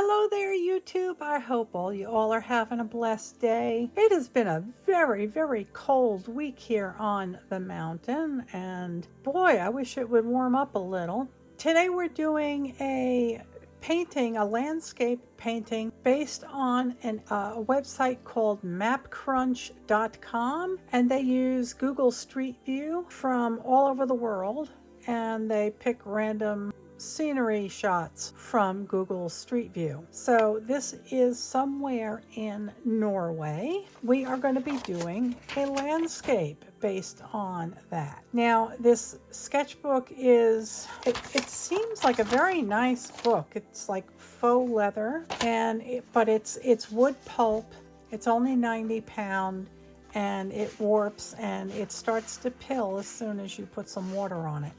Hello there, YouTube. I hope you all are having a blessed day. It has been a very, very cold week here on the mountain, and boy, I wish it would warm up a little. Today we're doing a painting, a landscape painting based on a website called mapcrunch.com, and they use Google Street View from all over the world, and they pick random scenery shots from Google Street View. So this is somewhere in Norway. We are going to be doing a landscape based on that. Now this sketchbook is, it seems like a very nice book. It's like faux leather, and but it's wood pulp. It's only 90 pound, and it warps and it starts to pill as soon as you put some water on it.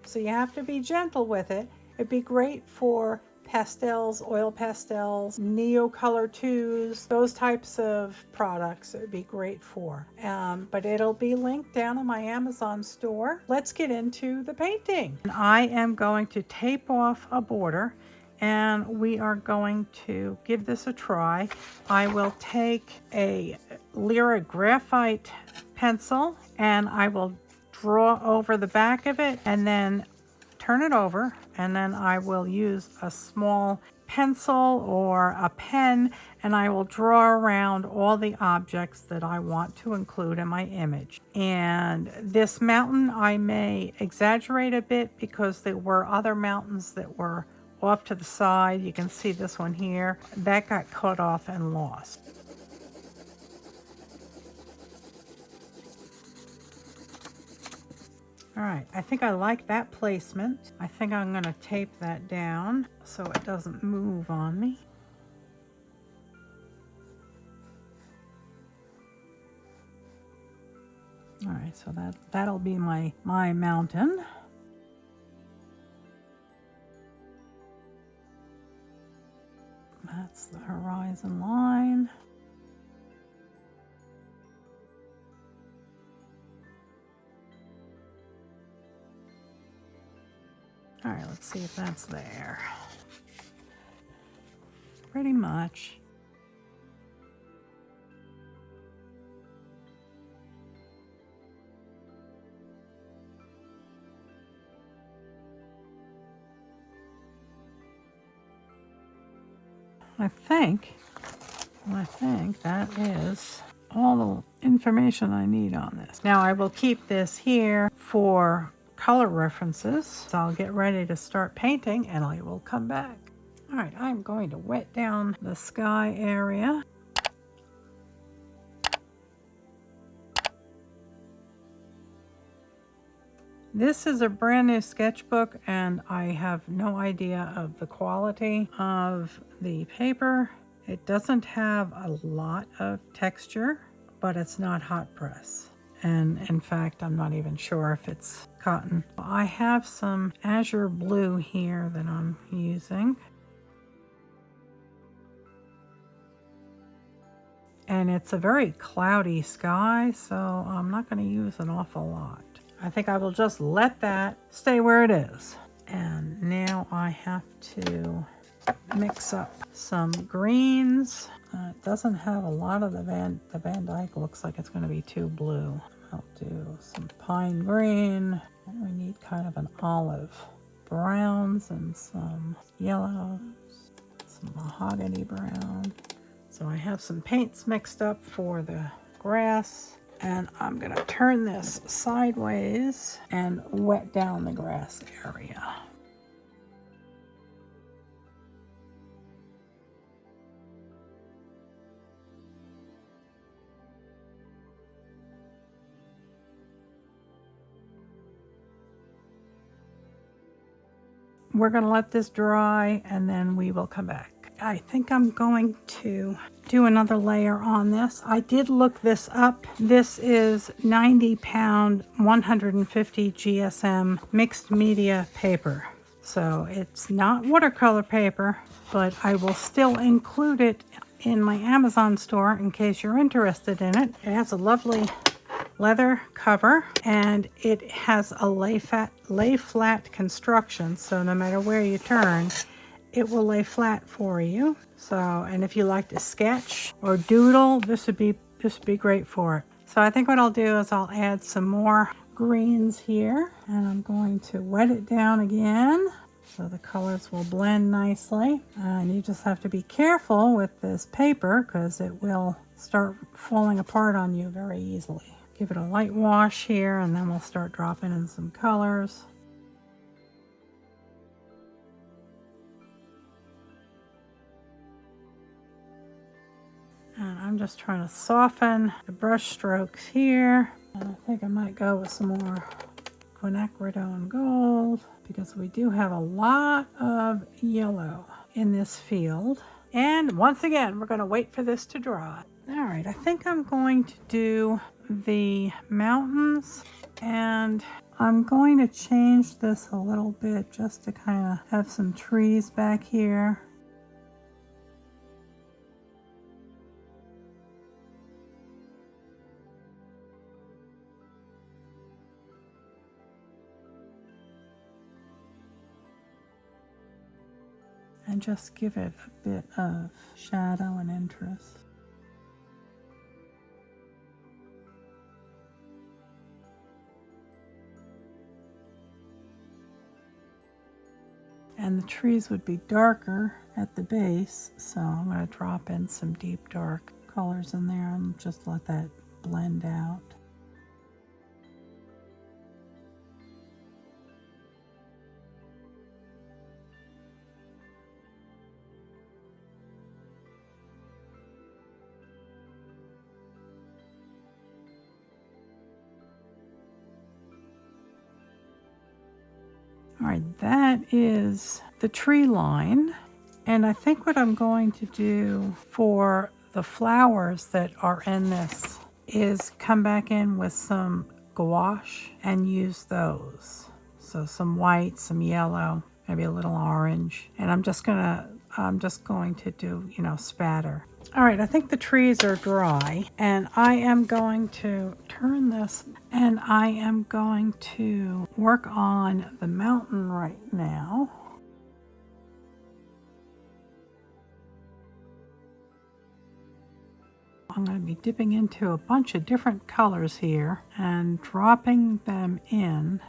So you have to be gentle with it. It'd be great for pastels, oil pastels, Neocolor 2s, those types of products it would be great for. But it'll be linked down in my Amazon store. Let's get into the painting. I am going to tape off a border, and we are going to give this a try. I will take a Lyra graphite pencil and I will draw over the back of it and then turn it over, and then I will use a small pencil or a pen and I will draw around all the objects that I want to include in my image. And this mountain I may exaggerate a bit because there were other mountains that were off to the side. You can see this one here that got cut off and lost. All right, I think I like that placement. I think I'm gonna tape that down so it doesn't move on me. All right, so that'll be my mountain. That's the horizon line. All right, let's see if that's there. Pretty much. I think that is all the information I need on this. Now I will keep this here for color references. So I'll get ready to start painting and I will come back. All right, I'm going to wet down the sky area. This is a brand new sketchbook and I have no idea of the quality of the paper. It doesn't have a lot of texture, but it's not hot press. And in fact, I'm not even sure if it's cotton. I have some azure blue here that I'm using. And it's a very cloudy sky, so I'm not going to use an awful lot. I think I will just let that stay where it is. And now I have to mix up some greens. It doesn't have a lot of the Van Dyke. Looks like it's going to be too blue. I'll do some pine green. And we need kind of an olive. Browns and some yellows. Some mahogany brown. So I have some paints mixed up for the grass. And I'm going to turn this sideways and wet down the grass area. We're going to let this dry and then we will come back. I think I'm going to do another layer on this. I did look this up. This is 90 pound 150 GSM mixed media paper. So it's not watercolor paper, but I will still include it in my Amazon store in case you're interested in it. It has a lovely leather cover and it has a lay flat construction, so no matter where you turn it will lay flat for you. So, and if you like to sketch or doodle, this would be great for it. So I think what I'll do is I'll add some more greens here, and I'm going to wet it down again so the colors will blend nicely. And you just have to be careful with this paper because it will start falling apart on you very easily. Give it a light wash here, and then we'll start dropping in some colors. And I'm just trying to soften the brush strokes here. And I think I might go with some more quinacridone gold because we do have a lot of yellow in this field. And once again, we're going to wait for this to dry. All right, I think I'm going to do the mountains, and I'm going to change this a little bit just to kind of have some trees back here. And just give it a bit of shadow and interest. And the trees would be darker at the base, so I'm going to drop in some deep dark colors in there and just let that blend out. All right, that is the tree line. And I think what I'm going to do for the flowers that are in this is come back in with some gouache and use those. So some white, some yellow, maybe a little orange. And I'm just going to do, spatter. All right, I think the trees are dry, and I am going to turn this, and I am going to work on the mountain right now. I'm going to be dipping into a bunch of different colors here and dropping them in.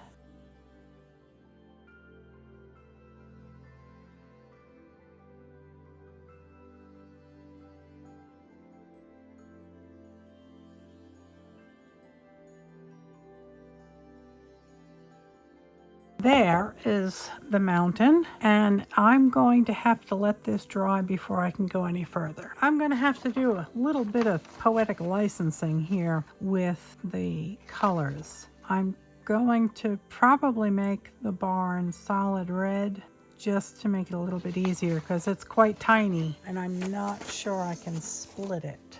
There is the mountain, and I'm going to have to let this dry before I can go any further. I'm going to have to do a little bit of poetic licensing here with the colors. I'm going to probably make the barn solid red just to make it a little bit easier because it's quite tiny and I'm not sure I can split it.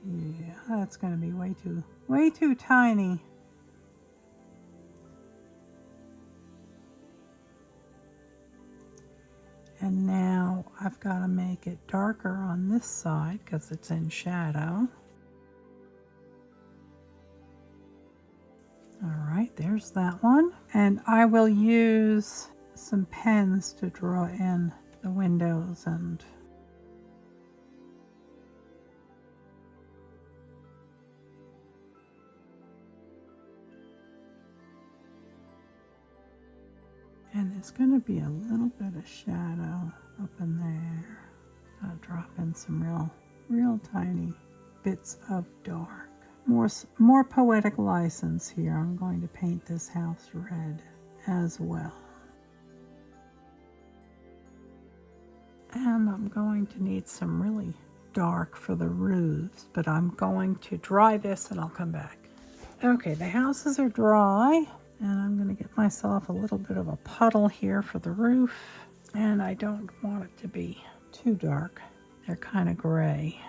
Yeah, that's going to be way too tiny. And now I've got to make it darker on this side because it's in shadow. All right, there's that one. And I will use some pens to draw in the windows and there's going to be a little bit of shadow up in there. I'll drop in some real tiny bits of dark. More poetic license here. I'm going to paint this house red as well. And I'm going to need some really dark for the roofs, but I'm going to dry this and I'll come back. Okay, the houses are dry. And I'm going to get myself a little bit of a puddle here for the roof. And I don't want it to be too dark. They're kind of gray.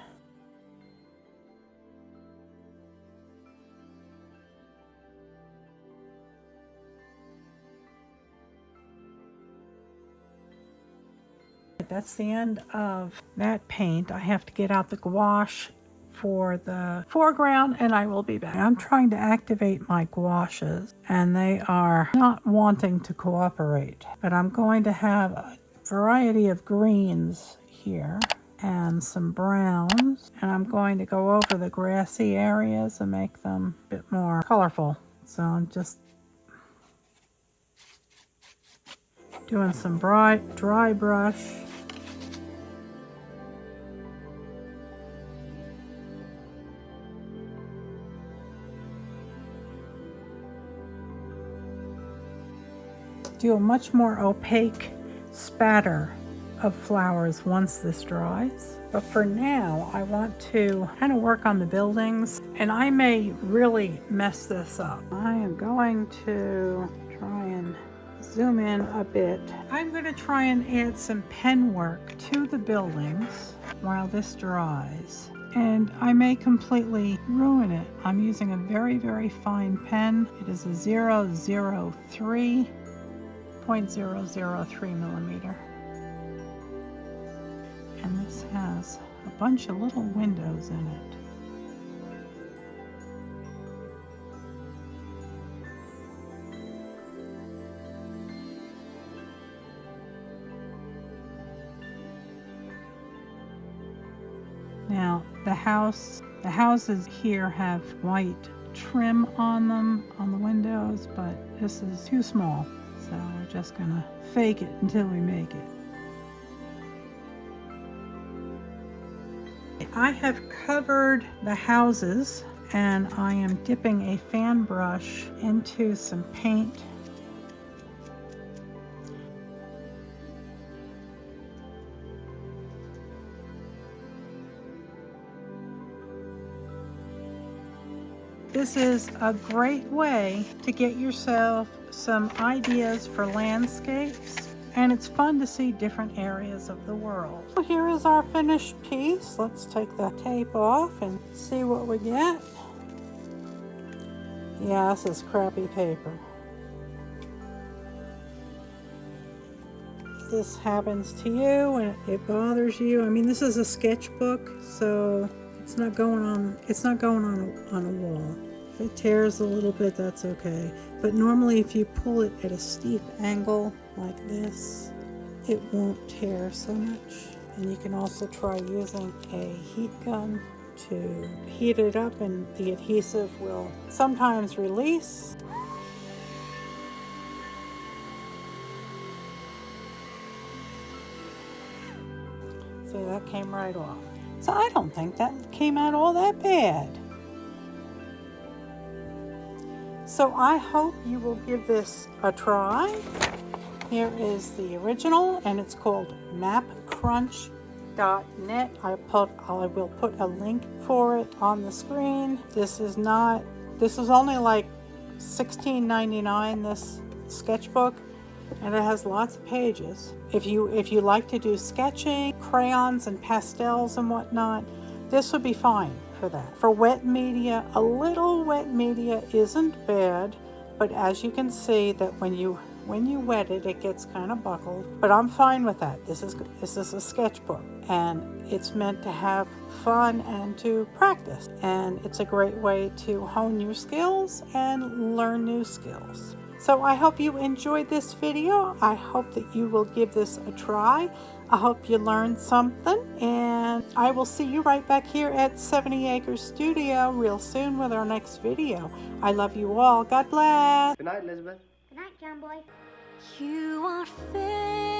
That's the end of that paint. I have to get out the gouache for the foreground and I will be back. I'm trying to activate my gouaches and they are not wanting to cooperate, but I'm going to have a variety of greens here and some browns, and I'm going to go over the grassy areas and make them a bit more colorful. So I'm just doing some dry brush. Do a much more opaque spatter of flowers once this dries. But for now, I want to kind of work on the buildings, and I may really mess this up. I am going to try and zoom in a bit. I'm going to try and add some pen work to the buildings while this dries. And I may completely ruin it. I'm using a very, very fine pen. It is a 003 millimeter. And this has a bunch of little windows in it. Now the houses here have white trim on them on the windows, but this is too small. So we're just gonna fake it until we make it. I have covered the houses and I am dipping a fan brush into some paint. This is a great way to get yourself some ideas for landscapes, and it's fun to see different areas of the world. Here is our finished piece. Let's take the tape off and see what we get. Yeah, this is crappy paper. If this happens to you and it bothers you, I mean, this is a sketchbook, so it's not going on a wall. If it tears a little bit, that's okay. But normally if you pull it at a steep angle like this, it won't tear so much. And you can also try using a heat gun to heat it up, and the adhesive will sometimes release. So that came right off. So I don't think that came out all that bad. So I hope you will give this a try. Here is the original, and it's called mapcrunch.net. I will put a link for it on the screen. This is only like $16.99, this sketchbook, and it has lots of pages. If you like to do sketching, crayons and pastels and whatnot, this would be fine for that. For wet media, a little wet media isn't bad, but as you can see that when you wet it, it gets kind of buckled. But I'm fine with that. This is a sketchbook, and it's meant to have fun and to practice. And it's a great way to hone your skills and learn new skills. So I hope you enjoyed this video. I hope that you will give this a try. I hope you learned something, and I will see you right back here at 70 Acres Studio real soon with our next video. I love you all. God bless. Good night, Elizabeth. Good night, John Boy. You are fair.